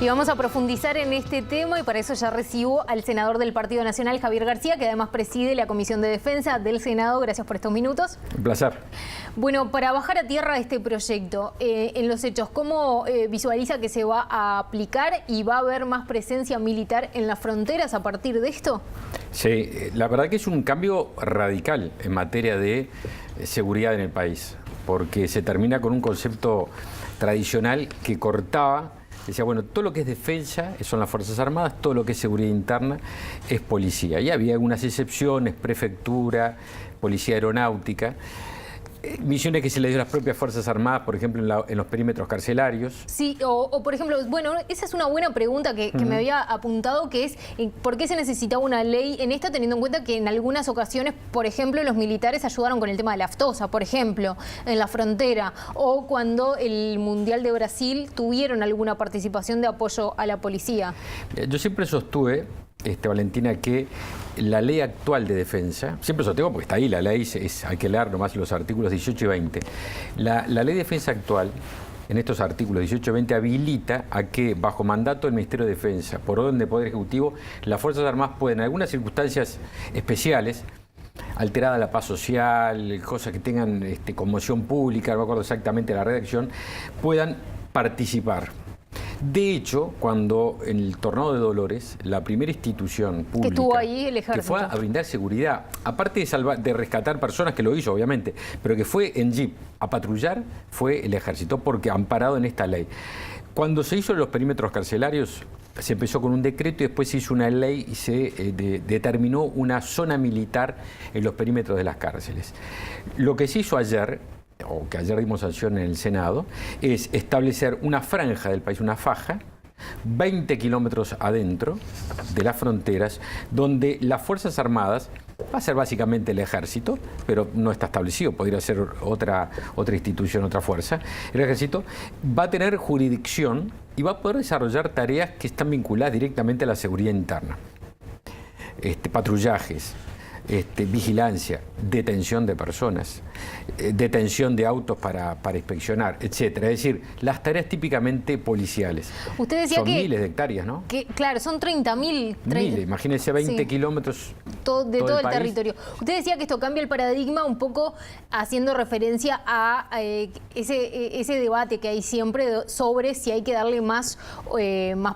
Y vamos a profundizar en este tema y para eso ya recibo al senador del Partido Nacional, Javier García, que además preside la Comisión de Defensa del Senado. Gracias por estos minutos. Un placer. Bueno, para bajar a tierra este proyecto, en los hechos, ¿cómo visualiza que se va a aplicar y va a haber más presencia militar en las fronteras a partir de esto? Sí, la verdad que es un cambio radical en materia de seguridad en el país, porque se termina con un concepto tradicional que cortaba. Decía, bueno, todo lo que es defensa son las Fuerzas Armadas, todo lo que es seguridad interna es policía. Y había algunas excepciones, prefectura, policía aeronáutica, misiones que se le dio a las propias Fuerzas Armadas, por ejemplo, en los perímetros carcelarios. Sí, o por ejemplo, bueno, esa es una buena pregunta que me había apuntado, que es ¿por qué se necesitaba una ley en esta, teniendo en cuenta que en algunas ocasiones, por ejemplo, los militares ayudaron con el tema de la aftosa, por ejemplo, en la frontera, o cuando el Mundial de Brasil tuvieron alguna participación de apoyo a la policía? Yo siempre sostuve, Valentina, que la ley actual de defensa, siempre sostengo porque está ahí, la ley, hay que leer nomás los artículos 18 y 20. La ley de defensa actual, en estos artículos 18 y 20, habilita a que, bajo mandato del Ministerio de Defensa, por orden de Poder Ejecutivo, las Fuerzas Armadas pueden, en algunas circunstancias especiales, alterada la paz social, cosas que tengan conmoción pública, no me acuerdo exactamente la redacción, puedan participar. De hecho, cuando en el Tornado de Dolores, la primera institución pública que estuvo ahí, el Ejército, que fue a brindar seguridad, aparte de rescatar personas, que lo hizo obviamente, pero que fue en jeep a patrullar, fue el Ejército, porque amparado en esta ley. Cuando se hizo los perímetros carcelarios, se empezó con un decreto y después se hizo una ley y se determinó una zona militar en los perímetros de las cárceles. Lo que se hizo ayer, o que ayer dimos sanción en el Senado, es establecer una franja del país, una faja, 20 kilómetros adentro de las fronteras, donde las Fuerzas Armadas, va a ser básicamente el Ejército, pero no está establecido, podría ser otra institución, otra fuerza. El Ejército va a tener jurisdicción y va a poder desarrollar tareas que están vinculadas directamente a la seguridad interna. Patrullajes, vigilancia, detención de personas, detención de autos para inspeccionar, etcétera. Es decir, las tareas típicamente policiales. Usted decía son que miles de hectáreas, ¿no? Claro, son 30.000. Miles, imagínense 20 sí, kilómetros de todo el país. Territorio. Usted decía que esto cambia el paradigma un poco haciendo referencia a ese debate que hay siempre sobre si hay que darle más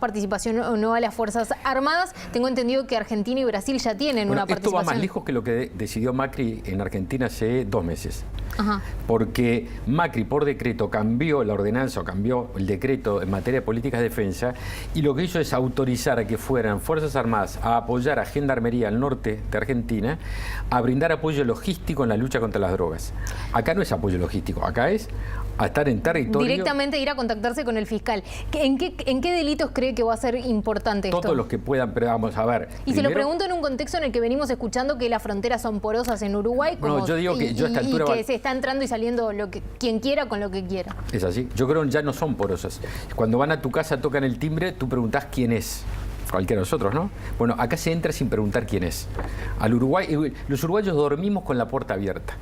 participación o no a las Fuerzas Armadas. Tengo entendido que Argentina y Brasil ya tienen una participación. Esto va más lejos que lo que decidió Macri en Argentina hace 2 meses. Ajá. Porque Macri por decreto cambió la ordenanza o cambió el decreto en materia de políticas de defensa y lo que hizo es autorizar a que fueran Fuerzas Armadas a apoyar a Gendarmería al norte de Argentina a brindar apoyo logístico en la lucha contra las drogas. Acá no es apoyo logístico, acá es a estar en territorio. Directamente ir a contactarse con el fiscal. ¿En qué delitos cree que va a ser importante esto? Todos los que puedan, pero vamos a ver. Y se lo pregunto en un contexto en el que venimos escuchando que las fronteras son porosas en Uruguay, yo digo que yo a esta altura y que se está entrando y saliendo quien quiera con lo que quiera. Es así. Yo creo que ya no son porosas. Cuando van a tu casa, tocan el timbre, tú preguntás quién es. Cualquiera de nosotros, ¿no? Bueno, acá se entra sin preguntar quién es. Al Uruguay, los uruguayos dormimos con la puerta abierta.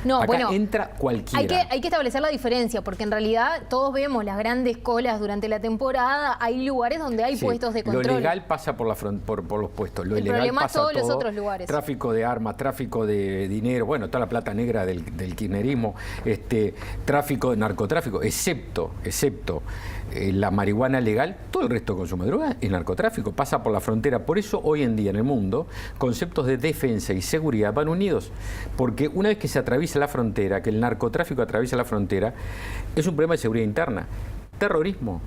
No, acá bueno, entra cualquiera. Hay que establecer la diferencia, porque en realidad todos vemos las grandes colas durante la temporada. Hay lugares donde hay puestos de control. Lo legal pasa por los puestos. Lo ilegal problema pasa todos todo. Los otros lugares. Tráfico de armas, tráfico de dinero, bueno, toda la plata negra del kirchnerismo, tráfico de narcotráfico, excepto la marihuana legal, todo el resto de consumo de drogas es narcotráfico, pasa por la frontera. Por eso hoy en día en el mundo conceptos de defensa y seguridad van unidos, porque una vez que se atraviesa la frontera, que el narcotráfico atraviesa la frontera, es un problema de seguridad interna. Terrorismo.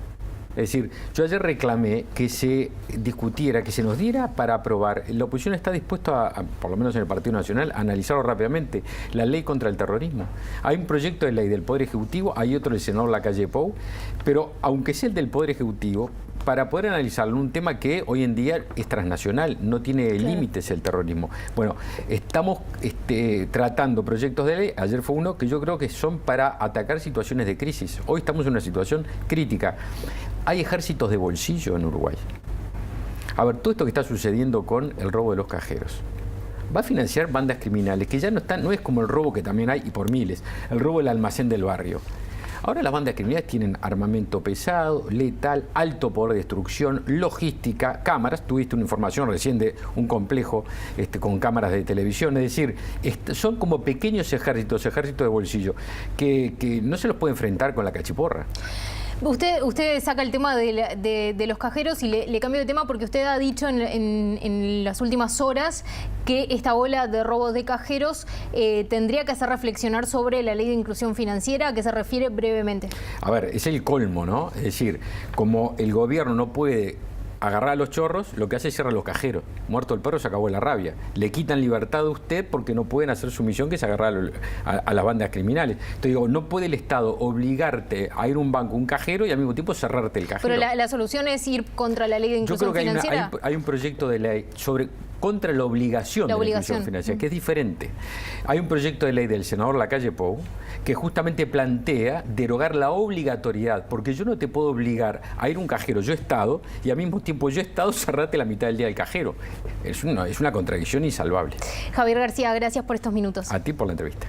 Es decir, yo ayer reclamé que se discutiera, que se nos diera para aprobar. La oposición está dispuesta, por lo menos en el Partido Nacional, a analizarlo rápidamente, la ley contra el terrorismo. Hay un proyecto de ley del Poder Ejecutivo, hay otro del senador Lacalle Pou, pero aunque sea el del Poder Ejecutivo, para poder analizarlo, un tema que hoy en día es transnacional, no tiene límites el terrorismo. Bueno, estamos tratando proyectos de ley, ayer fue uno que yo creo que son para atacar situaciones de crisis. Hoy estamos en una situación crítica. Hay ejércitos de bolsillo en Uruguay. A ver, todo esto que está sucediendo con el robo de los cajeros va a financiar bandas criminales que ya no es como el robo que también hay, y por miles, el robo del almacén del barrio. Ahora las bandas criminales tienen armamento pesado, letal, alto poder de destrucción, logística, cámaras. Tuviste una información recién de un complejo con cámaras de televisión. Es decir, son como pequeños ejércitos de bolsillo, que no se los puede enfrentar con la cachiporra. Usted saca el tema de los cajeros y le cambio de tema porque usted ha dicho en las últimas horas que esta ola de robos de cajeros tendría que hacer reflexionar sobre la ley de inclusión financiera. ¿A qué se refiere brevemente? A ver, es el colmo, ¿no? Es decir, como el gobierno no puede agarrar a los chorros, lo que hace es cerrar los cajeros. Muerto el perro, se acabó la rabia. Le quitan libertad a usted porque no pueden hacer su misión, que es agarrar a las bandas criminales. Entonces digo, no puede el Estado obligarte a ir a un banco, un cajero, y al mismo tiempo cerrarte el cajero. Pero la solución es ir contra la ley de inclusión financiera. Hay un proyecto de ley contra la obligación de la inclusión financiera, que es diferente. Hay un proyecto de ley del senador Lacalle Pou que justamente plantea derogar la obligatoriedad, porque yo no te puedo obligar a ir a un cajero, yo Estado, y al mismo tiempo yo Estado cerrarte la mitad del día del cajero. Es una contradicción insalvable. Javier García, gracias por estos minutos. A ti por la entrevista.